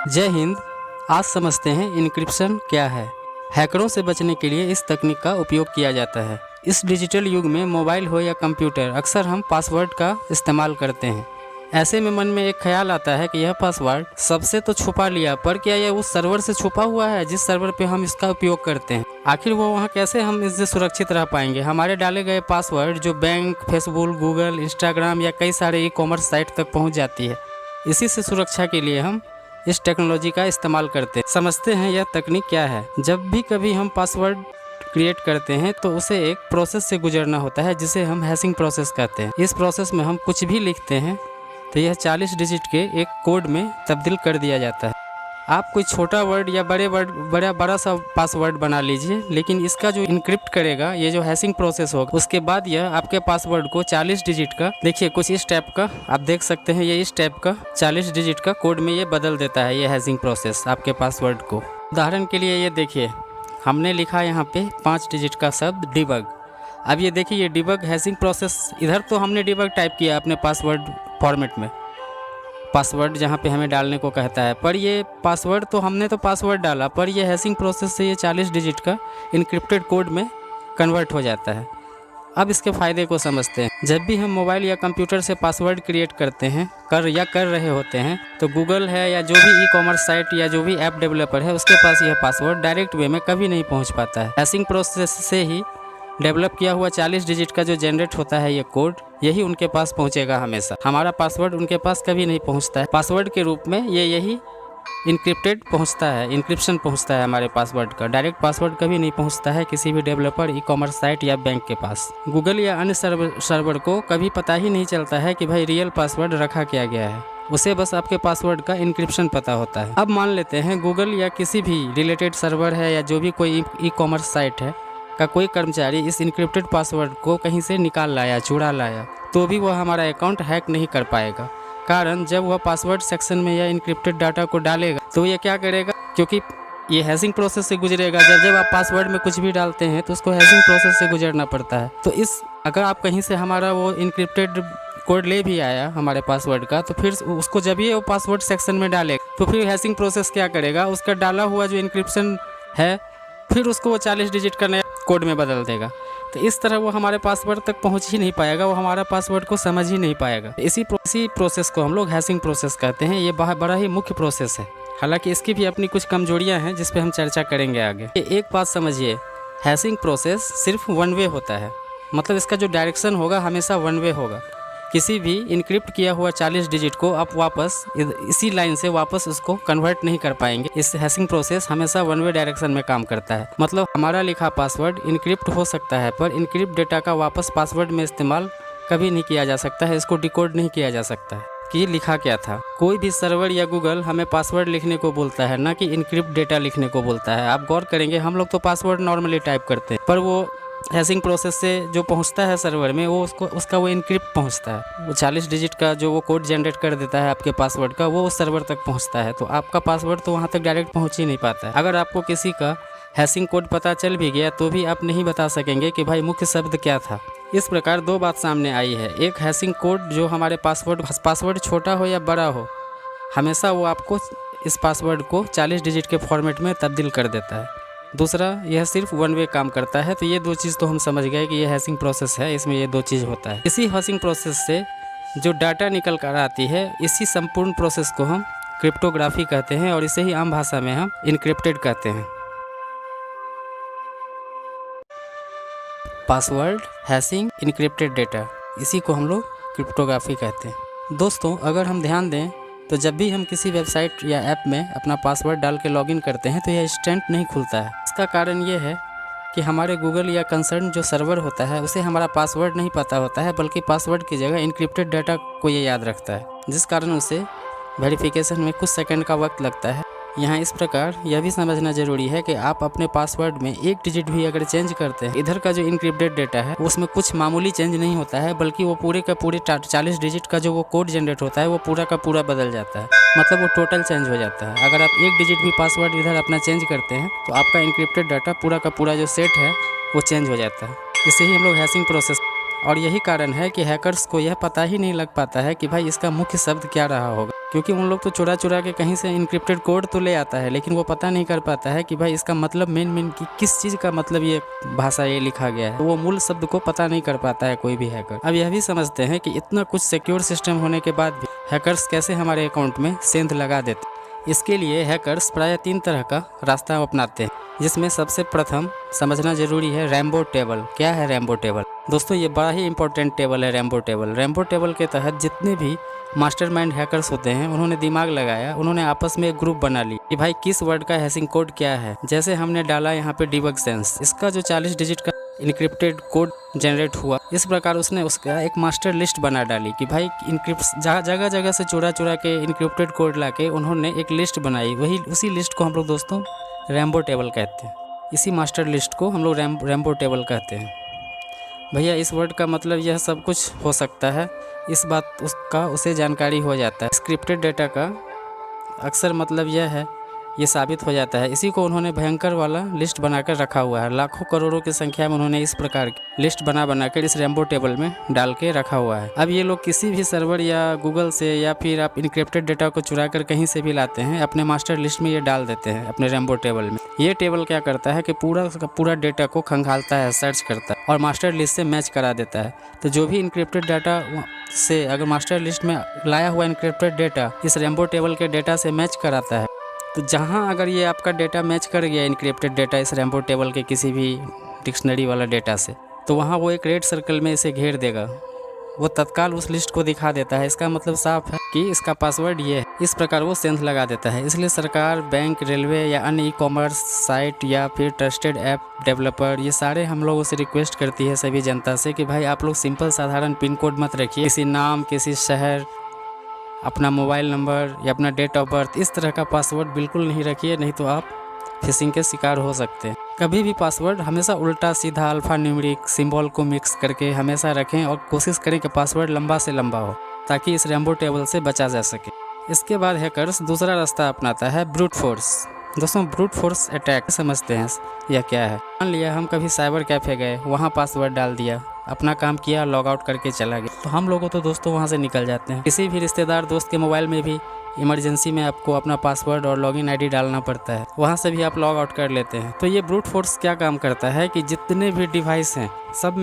जय हिंद। आज समझते हैं इनक्रिप्शन क्या है। हैकरों से बचने के लिए इस तकनीक का उपयोग किया जाता है। इस डिजिटल युग में मोबाइल हो या कंप्यूटर, अक्सर हम पासवर्ड का इस्तेमाल करते हैं। ऐसे में मन में एक ख्याल आता है कि यह पासवर्ड सबसे तो छुपा लिया, पर क्या यह उस सर्वर से छुपा हुआ है जिस सर्वर पे हम इसका उपयोग करते हैं? आखिर वो वहाँ कैसे हम इससे सुरक्षित रह पाएंगे? हमारे डाले गए पासवर्ड जो बैंक, फेसबुक, गूगल, इंस्टाग्राम या कई सारे ई-कॉमर्स साइट तक पहुँच जाती है। इसी से सुरक्षा के लिए हम इस टेक्नोलॉजी का इस्तेमाल करते हैं। समझते हैं यह तकनीक क्या है। जब भी कभी हम पासवर्ड क्रिएट करते हैं तो उसे एक प्रोसेस से गुजरना होता है जिसे हम हैशिंग प्रोसेस कहते हैं। इस प्रोसेस में हम कुछ भी लिखते हैं तो यह 40 डिजिट के एक कोड में तब्दील कर दिया जाता है। आप कोई छोटा वर्ड या बड़ा सा पासवर्ड बना लीजिए, लेकिन इसका जो इनक्रिप्ट करेगा, ये जो हैशिंग प्रोसेस होगा, उसके बाद यह आपके पासवर्ड को 40 डिजिट का, देखिए कुछ इस टाइप का आप देख सकते हैं, ये इस टाइप का 40 डिजिट का कोड में ये बदल देता है। ये हैशिंग प्रोसेस आपके पासवर्ड को, उदाहरण के लिए ये देखिए, हमने लिखा यहाँ पे 5 डिजिट का शब्द डिबग। अब ये देखिए, ये डिबग हैशिंग प्रोसेस, इधर तो हमने डिबग टाइप किया अपने पासवर्ड फॉर्मेट में, पासवर्ड जहाँ पे हमें डालने को कहता है, पर ये पासवर्ड तो हमने तो पासवर्ड डाला, पर ये हैशिंग प्रोसेस से ये 40 डिजिट का इनक्रिप्टेड कोड में कन्वर्ट हो जाता है। अब इसके फ़ायदे को समझते हैं। जब भी हम मोबाइल या कंप्यूटर से पासवर्ड क्रिएट करते हैं कर रहे होते हैं, तो गूगल है या जो भी ई-कॉमर्स साइट या जो भी ऐप डेवलपर है, उसके पास यह पासवर्ड डायरेक्ट वे में कभी नहीं पहुँच पाता है। हैशिंग प्रोसेस से ही डेवलप किया हुआ 40 डिजिट का जो जनरेट होता है ये कोड, यही उनके पास पहुंचेगा हमेशा। हमारा पासवर्ड उनके पास कभी नहीं पहुंचता है। पासवर्ड के रूप में यही इनक्रिप्टेड पहुंचता है, इनक्रिप्शन पहुंचता है हमारे पासवर्ड का। डायरेक्ट पासवर्ड कभी नहीं पहुंचता है किसी भी डेवलपर, ई-कॉमर्स साइट या बैंक के पास। गूगल या अन्य सर्वर को कभी पता ही नहीं चलता है कि भाई रियल पासवर्ड रखा क्या गया है। उसे बस आपके पासवर्ड का इनक्रिप्शन पता होता है। अब मान लेते हैं गूगल या किसी भी रिलेटेड सर्वर है या जो भी कोई ई-कॉमर्स साइट है का कोई कर्मचारी इस इनक्रिप्टेड पासवर्ड को कहीं से निकाल लाया, चुरा लाया, तो भी वह हमारा अकाउंट हैक नहीं कर पाएगा। कारण जब वह पासवर्ड सेक्शन में या इनक्रिप्टेड डाटा को डालेगा तो ये क्या करेगा, क्योंकि ये हैशिंग प्रोसेस से गुजरेगा। जब आप पासवर्ड में कुछ भी डालते हैं तो उसको हैशिंग प्रोसेस से गुजरना पड़ता है। तो अगर आप कहीं से हमारा वो इनक्रिप्टेड कोड ले भी आया हमारे पासवर्ड का, तो फिर उसको जब ये वो पासवर्ड सेक्शन में डालेगा तो फिर हैशिंग प्रोसेस क्या करेगा, उसका डाला हुआ जो इनक्रिप्शन है फिर उसको वो 40 डिजिट का नया कोड में बदल देगा। तो इस तरह वो हमारे पासवर्ड तक पहुंच ही नहीं पाएगा, वो हमारा पासवर्ड को समझ ही नहीं पाएगा। इसी प्रोसेस को हम लोग हैशिंग प्रोसेस कहते हैं। ये बड़ा ही मुख्य प्रोसेस है। हालांकि इसकी भी अपनी कुछ कमजोरियां हैं जिस पे हम चर्चा करेंगे आगे। एक बात समझिए, हैशिंग प्रोसेस सिर्फ वन वे होता है, मतलब इसका जो डायरेक्शन होगा हमेशा वन वे होगा। किसी भी इनक्रिप्ट किया हुआ 40 डिजिट को आप वापस इसी लाइन से वापस उसको कन्वर्ट नहीं कर पाएंगे। इस हैशिंग प्रोसेस हमेशा वन वे डायरेक्शन में काम करता है। मतलब हमारा लिखा पासवर्ड इनक्रिप्ट हो सकता है, पर इनक्रिप्ट डेटा का वापस पासवर्ड में इस्तेमाल कभी नहीं किया जा सकता है। इसको डिकोड नहीं किया जा सकता है कि लिखा क्या था। कोई भी सर्वर या गूगल हमें पासवर्ड लिखने को बोलता है, ना कि इनक्रिप्ट डेटा लिखने को बोलता है। आप गौर करेंगे, हम लोग तो पासवर्ड नॉर्मली टाइप करते हैं, पर वो हैशिंग प्रोसेस से जो पहुंचता है सर्वर में, वो उसका वो इनक्रिप्ट पहुंचता है। वो 40 डिजिट का जो वो कोड जनरेट कर देता है आपके पासवर्ड का, वो उस सर्वर तक पहुंचता है। तो आपका पासवर्ड तो वहां तक डायरेक्ट पहुंच ही नहीं पाता है। अगर आपको किसी का हैशिंग कोड पता चल भी गया तो भी आप नहीं बता सकेंगे कि भाई मुख्य शब्द क्या था। इस प्रकार दो बात सामने आई है। एक, हैशिंग कोड जो हमारे पासवर्ड छोटा हो या बड़ा हो, हमेशा वो आपको इस पासवर्ड को 40 डिजिट के फॉर्मेट में तब्दील कर देता है। दूसरा, यह सिर्फ वन वे काम करता है। तो ये दो चीज़ तो हम समझ गए कि ये हैशिंग प्रोसेस है, इसमें ये दो चीज़ होता है। इसी हैशिंग प्रोसेस से जो डाटा निकल कर आती है, इसी संपूर्ण प्रोसेस को हम क्रिप्टोग्राफी कहते हैं, और इसे ही आम भाषा में हम इनक्रिप्टेड कहते हैं। पासवर्ड, हैशिंग, इनक्रिप्टेड डेटा, इसी को हम लोग क्रिप्टोग्राफी कहते हैं। दोस्तों, अगर हम ध्यान दें तो जब भी हम किसी वेबसाइट या ऐप में अपना पासवर्ड डाल के लॉगिन करते हैं तो यह इंस्टेंट नहीं खुलता है। इसका कारण ये है कि हमारे गूगल या कंसर्न जो सर्वर होता है उसे हमारा पासवर्ड नहीं पता होता है, बल्कि पासवर्ड की जगह इनक्रिप्टेड डाटा को ये याद रखता है, जिस कारण उसे वेरिफिकेशन में कुछ सेकंड का वक्त लगता है। यहाँ इस प्रकार यह भी समझना जरूरी है कि आप अपने पासवर्ड में एक डिजिट भी अगर चेंज करते हैं, इधर का जो इनक्रिप्टेड डेटा है उसमें कुछ मामूली चेंज नहीं होता है, बल्कि वो पूरे का पूरे 40 डिजिट का जो वो कोड जनरेट होता है वो पूरा का पूरा बदल जाता है। मतलब वो टोटल चेंज हो जाता है। अगर आप एक डिजिट भी पासवर्ड इधर अपना चेंज करते हैं तो आपका इनक्रिप्टेड डाटा पूरा का पूरा जो सेट है वो चेंज हो जाता है। इसे ही हम लोग हैशिंग प्रोसेस, और यही कारण है कि हैकर्स को यह पता ही नहीं लग पाता है कि भाई इसका मुख्य शब्द क्या रहा होगा। क्योंकि उन लोग तो चुरा चुरा के कहीं से इनक्रिप्टेड कोड तो ले आता है, लेकिन वो पता नहीं कर पाता है कि भाई इसका मतलब मेन की किस चीज़ का मतलब ये भाषा ये लिखा गया है, तो वो मूल शब्द को पता नहीं कर पाता है कोई भी हैकर। अब यह भी समझते हैं कि इतना कुछ सिक्योर सिस्टम होने के बाद भी हैकर्स कैसे हमारे अकाउंट में सेंध लगा देते। इसके लिए हैकर्स प्रायः 3 तरह का रास्ता अपनाते हैं, जिसमें सबसे प्रथम समझना जरूरी है रैम्बो टेबल। क्या है रैम्बो टेबल? दोस्तों ये बड़ा ही इंपॉर्टेंट टेबल है रैम्बो टेबल। रैम्बो टेबल के तहत जितने भी मास्टरमाइंड हैकर्स होते हैं उन्होंने दिमाग लगाया, उन्होंने आपस में एक ग्रुप बना ली कि भाई किस वर्ड का हैशिंग कोड क्या है। जैसे हमने डाला यहाँ पे डिबग सेंस, इसका जो 40 डिजिट का इनक्रिप्टेड कोड जनरेट हुआ, इस प्रकार उसने उसका एक मास्टर लिस्ट बना डाली कि भाई जगह जगह से चुरा चुरा के इनक्रिप्टेड कोड लाके उन्होंने एक लिस्ट बनाई। उसी लिस्ट को हम लोग दोस्तों रैम्बो टेबल कहते हैं। इसी मास्टर लिस्ट को हम लोग रैम्बो टेबल कहते हैं। भैया इस वर्ड का मतलब यह सब कुछ हो सकता है, इस बात उसका उसे जानकारी हो जाता है। स्क्रिप्टेड डेटा का अक्सर मतलब यह है, ये साबित हो जाता है। इसी को उन्होंने भयंकर वाला लिस्ट बनाकर रखा हुआ है। लाखों करोड़ों की संख्या में उन्होंने इस प्रकार की लिस्ट बनाकर इस रैम्बो टेबल में डाल के रखा हुआ है। अब ये लोग किसी भी सर्वर या गूगल से या फिर आप इनक्रिप्टेड डेटा को चुरा कर कहीं से भी लाते हैं, अपने मास्टर लिस्ट में ये डाल देते हैं अपने रैम्बो टेबल में। ये टेबल क्या करता है कि पूरा डेटा को खंगालता है, सर्च करता है और मास्टर लिस्ट से मैच करा देता है। तो जो भी इनक्रिप्टेड डाटा से अगर मास्टर लिस्ट में लाया हुआ इनक्रिप्टेड डेटा इस रैम्बो टेबल के डेटा से मैच कराता है, तो जहाँ अगर ये आपका डेटा मैच कर गया इनक्रिप्टेड डेटा इस रैम्बो टेबल के किसी भी डिक्शनरी वाला डेटा से, तो वहाँ वो एक रेड सर्कल में इसे घेर देगा, वो तत्काल उस लिस्ट को दिखा देता है। इसका मतलब साफ है कि इसका पासवर्ड ये है। इस प्रकार वो सेंध लगा देता है। इसलिए सरकार, बैंक, रेलवे या अन्य ई-कॉमर्स साइट या फिर ट्रस्टेड ऐप डेवलपर, ये सारे हम लोगों से रिक्वेस्ट करती है सभी जनता से कि भाई आप लोग सिंपल साधारण पिन कोड मत रखिए। किसी नाम, किसी शहर, अपना मोबाइल नंबर या अपना डेट ऑफ बर्थ, इस तरह का पासवर्ड बिल्कुल नहीं रखिए, नहीं तो आप फिशिंग के शिकार हो सकते हैं। कभी भी पासवर्ड हमेशा उल्टा सीधा अल्फा न्यूमेरिक सिंबल को मिक्स करके हमेशा रखें और कोशिश करें कि पासवर्ड लंबा से लंबा हो, ताकि इस रैम्बो टेबल से बचा जा सके। इसके बाद हैकर्स दूसरा रास्ता अपनाता है ब्रूट फोर्स। दोस्तों ब्रूट फोर्स अटैक समझते हैं यह क्या है? मान लिया हम कभी साइबर कैफ़े गए, वहाँ पासवर्ड डाल दिया, अपना काम किया, लॉग आउट करके चला गया, तो हम लोगों तो दोस्तों वहाँ से निकल जाते हैं। किसी भी रिश्तेदार दोस्त के मोबाइल में भी इमरजेंसी में आपको अपना पासवर्ड और लॉगिन आईडी डालना पड़ता है, वहाँ से भी आप लॉग आउट कर लेते हैं। तो ये ब्रूट फोर्स क्या काम करता है कि जितने भी डिवाइस हैं सब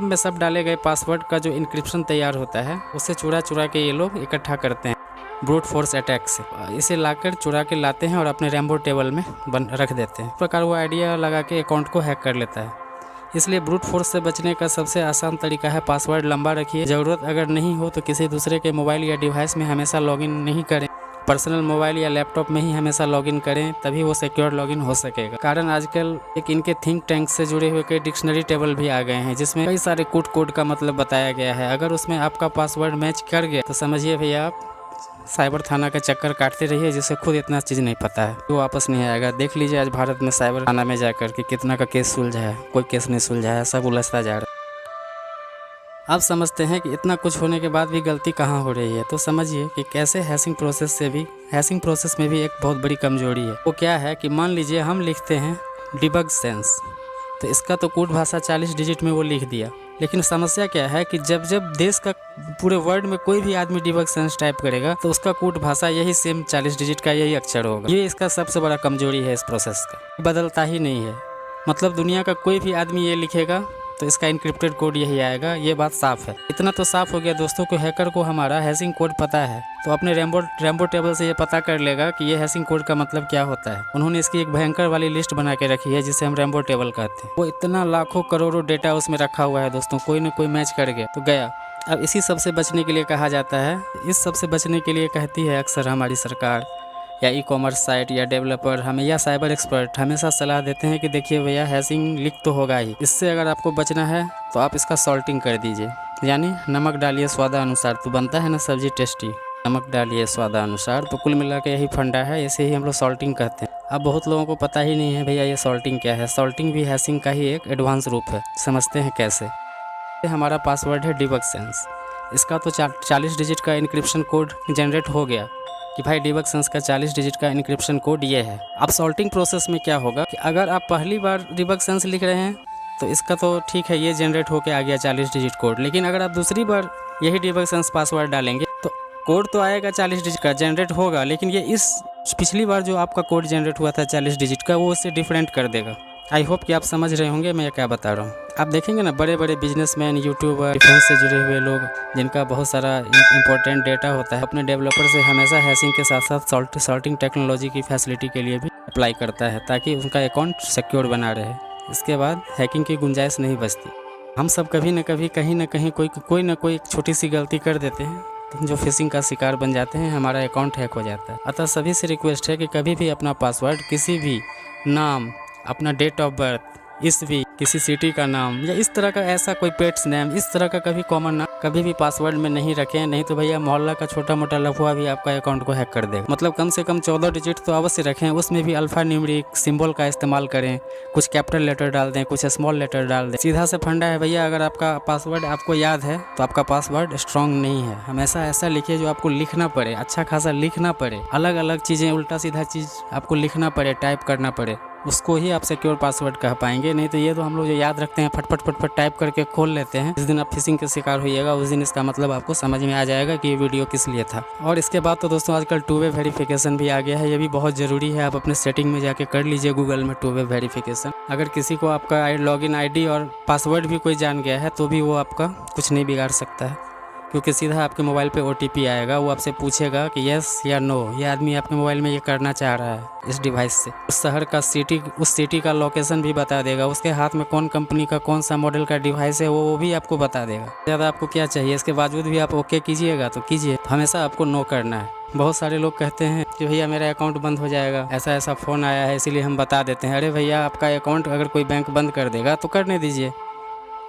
में सब डाले गए पासवर्ड का जो इंक्रिप्शन तैयार होता है उसे चुरा चुरा के ये लोग इकट्ठा करते हैं ब्रूट फोर्स अटैक से। इसे लाकर चुरा के लाते हैं और अपने रैम्बो टेबल में रख देते हैं। इस प्रकार वो आइडिया लगा के अकाउंट को हैक कर लेता है। इसलिए ब्रूट फोर्स से बचने का सबसे आसान तरीका है पासवर्ड लंबा रखिए। ज़रूरत अगर नहीं हो तो किसी दूसरे के मोबाइल या डिवाइस में हमेशा लॉगिन नहीं करें, पर्सनल मोबाइल या लैपटॉप में ही हमेशा लॉगिन करें, तभी वो सिक्योर लॉगिन हो सकेगा। कारण आजकल एक इनके थिंक टैंक से जुड़े हुए कई डिक्शनरी टेबल भी आ गए हैं, जिसमें कई सारे कोड का मतलब बताया गया है। अगर उसमें आपका पासवर्ड मैच कर गया तो समझिए भैया आप साइबर थाना का चक्कर काटते रहिए, जिसे खुद इतना चीज़ नहीं पता है, वो वापस नहीं आएगा। देख लीजिए आज भारत में साइबर थाना में जाकर के कितना का केस सुलझा है, कोई केस नहीं सुलझा है, सब उलझता जा रहा है। आप समझते हैं कि इतना कुछ होने के बाद भी गलती कहाँ हो रही है, तो समझिए कि कैसे हैशिंग प्रोसेस में भी एक बहुत बड़ी कमजोरी है। वो क्या है कि मान लीजिए हम लिखते हैं डिबग सेंस, तो इसका तो कोड भाषा 40 डिजिट में वो लिख दिया, लेकिन समस्या क्या है कि जब देश का पूरे वर्ल्ड में कोई भी आदमी डिबग सेंस टाइप करेगा तो उसका कोड भाषा यही सेम 40 डिजिट का यही अक्षर होगा। ये इसका सबसे बड़ा कमजोरी है इस प्रोसेस का, बदलता ही नहीं है। मतलब दुनिया का कोई भी आदमी ये लिखेगा तो इसका इनक्रिप्टेड कोड यही आएगा, ये बात साफ है। इतना तो साफ हो गया दोस्तों को हैकर को हमारा हैशिंग कोड पता है, तो अपने रैम्बो टेबल से ये पता कर लेगा कि ये हैशिंग कोड का मतलब क्या होता है। उन्होंने इसकी एक भयंकर वाली लिस्ट बना के रखी है जिसे हम रैम्बो टेबल कहते हैं। वो इतना लाखों करोड़ों डेटा उसमें रखा हुआ है दोस्तों, कोई ना कोई मैच कर गया तो गया। अब इसी सब से बचने के लिए कहा जाता है, इस सब से बचने के लिए कहती है अक्सर हमारी सरकार या ई-कॉमर्स साइट या डेवलपर हमें या साइबर एक्सपर्ट हमेशा सलाह देते हैं कि देखिए भैया हैशिंग लीक तो होगा ही, इससे अगर आपको बचना है तो आप इसका सॉल्टिंग कर दीजिए, यानी नमक डालिए स्वादानुसार, तो बनता है ना सब्जी टेस्टी, नमक डालिए स्वादानुसार। तो कुल मिला के यही फंडा है, इसे ही हम लोग सॉल्टिंग कहते हैं। अब बहुत लोगों को पता ही नहीं है भैया ये सॉल्टिंग क्या है। सॉल्टिंग भी हैशिंग का ही एक एडवांस रूप है, समझते हैं कैसे। हमारा पासवर्ड है डिबग सेंस, इसका तो 40 डिजिट का इनक्रिप्शन कोड जनरेट हो गया कि भाई डिबग सेंस का 40 डिजिट का इनक्रिप्शन कोड ये है। अब सॉल्टिंग प्रोसेस में क्या होगा कि अगर आप पहली बार डिबग सेंस लिख रहे हैं तो इसका तो ठीक है, ये जनरेट होके आ गया 40 डिजिट कोड, लेकिन अगर आप दूसरी बार यही डिबग सेंस पासवर्ड डालेंगे तो कोड तो आएगा 40 डिजिट का, जनरेट होगा, लेकिन ये इस पिछली बार जो आपका कोड जनरेट हुआ था 40 डिजिट का, वो उससे डिफरेंट कर देगा। आई होप कि आप समझ रहे होंगे मैं क्या बता रहा हूँ। आप देखेंगे ना, बड़े बड़े बिजनेसमैन, यूट्यूबर, डिफेंस से जुड़े हुए लोग, जिनका बहुत सारा इंपॉर्टेंट डेटा होता है, अपने डेवलपर से हमेशा हैशिंग के साथ साथ सॉर्टिंग टेक्नोलॉजी की फैसिलिटी के लिए भी अप्लाई करता है, ताकि उनका अकाउंट सिक्योर बना रहे। इसके बाद हैकिंग की गुंजाइश नहीं बचती। हम सब कभी न कभी कहीं ना कहीं कोई ना कोई छोटी सी गलती कर देते हैं, जो फिशिंग का शिकार बन जाते हैं, हमारा अकाउंट हैक हो जाता है। अतः सभी से रिक्वेस्ट है कि कभी भी अपना पासवर्ड, किसी भी नाम, अपना डेट ऑफ बर्थ, ईस्वी, किसी सिटी का नाम या इस तरह का ऐसा कोई पेट्स नेम, इस तरह का कभी कॉमन नाम कभी भी पासवर्ड में नहीं रखें, नहीं तो भैया मोहल्ला का छोटा मोटा लफुआ भी आपका अकाउंट को हैक कर देगा। मतलब कम से कम 14 डिजिट तो अवश्य रखें, उसमें भी अल्फा न्यूमेरिक सिंबल का इस्तेमाल करें, कुछ कैपिटल लेटर डाल दें, कुछ स्मॉल लेटर डाल दें। सीधा से फंडा है भैया, अगर आपका पासवर्ड आपको याद है तो आपका पासवर्ड स्ट्रॉन्ग नहीं है। हमेशा ऐसा लिखिए जो आपको लिखना पड़े, अच्छा खासा लिखना पड़े, अलग अलग चीज़ें, उल्टा सीधा चीज़ आपको लिखना पड़े, टाइप करना पड़े, उसको ही आप सिक्योर पासवर्ड कह पाएंगे। नहीं तो ये तो हम लोग जो याद रखते हैं, फटफट टाइप करके खोल लेते हैं, जिस दिन आप फिशिंग के शिकार होइएगा उस दिन इसका मतलब आपको समझ में आ जाएगा कि ये वीडियो किस लिए था। और इसके बाद तो दोस्तों आजकल 2 वे वेरिफिकेशन भी आ गया है, ये भी बहुत ज़रूरी है। आप अपने सेटिंग में जाके कर लीजिए गूगल में 2 वे वेरिफिकेशन। अगर किसी को आपका लॉगिन आईडी और पासवर्ड भी कोई जान गया है तो भी वो आपका कुछ नहीं बिगाड़ सकता है, क्योंकि सीधा आपके मोबाइल पे OTP आएगा। वो आपसे पूछेगा कि यस या नो, ये आदमी आपके मोबाइल में ये करना चाह रहा है इस डिवाइस से। उस शहर का उस सिटी का लोकेशन भी बता देगा, उसके हाथ में कौन कंपनी का कौन सा मॉडल का डिवाइस है वो भी आपको बता देगा। ज़्यादा आपको क्या चाहिए, इसके बावजूद भी आप ओके कीजिएगा तो कीजिए, हमेशा आपको नो करना है। बहुत सारे लोग कहते हैं कि भैया मेरा अकाउंट बंद हो जाएगा, ऐसा ऐसा फ़ोन आया है इसीलिए हम बता देते हैं। अरे भैया, आपका अकाउंट अगर कोई बैंक बंद कर देगा तो करने दीजिए।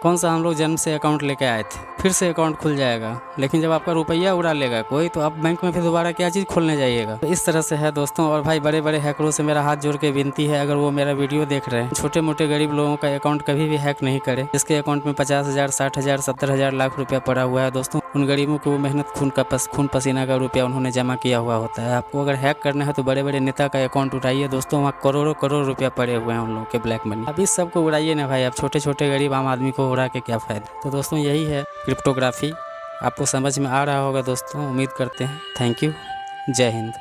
कौन सा हम लोग जन्म से अकाउंट लेके आए थे, फिर से अकाउंट खुल जाएगा। लेकिन जब आपका रुपया उड़ा लेगा कोई, तो आप बैंक में फिर दोबारा क्या चीज़ खोलने जाइएगा। तो इस तरह से है दोस्तों। और भाई, बड़े बड़े हैकरों से मेरा हाथ जोड़ के विनती है, अगर वो मेरा वीडियो देख रहे हैं, छोटे मोटे गरीब लोगों का अकाउंट कभी भी हैक नहीं करें। जिसके अकाउंट में 50,000, 60,000, 70,000, लाख रुपया पड़ा हुआ है दोस्तों, उन गरीबों को वो मेहनत, खून पसीना का रुपया उन्होंने जमा किया हुआ होता है। आपको अगर हैक करना है तो बड़े बड़े नेता का अकाउंट उठाइए दोस्तों, वहाँ करोड़ों करोड़ रुपया पड़े हुए हैं उन लोगों के ब्लैक मनी। अब इस सब को उड़ाइए ना भाई, अब छोटे छोटे गरीब आम आदमी को उड़ा के क्या फ़ायदा। तो दोस्तों यही है क्रिप्टोग्राफी। आपको समझ में आ रहा होगा दोस्तों, उम्मीद करते हैं। थैंक यू, जय हिंद।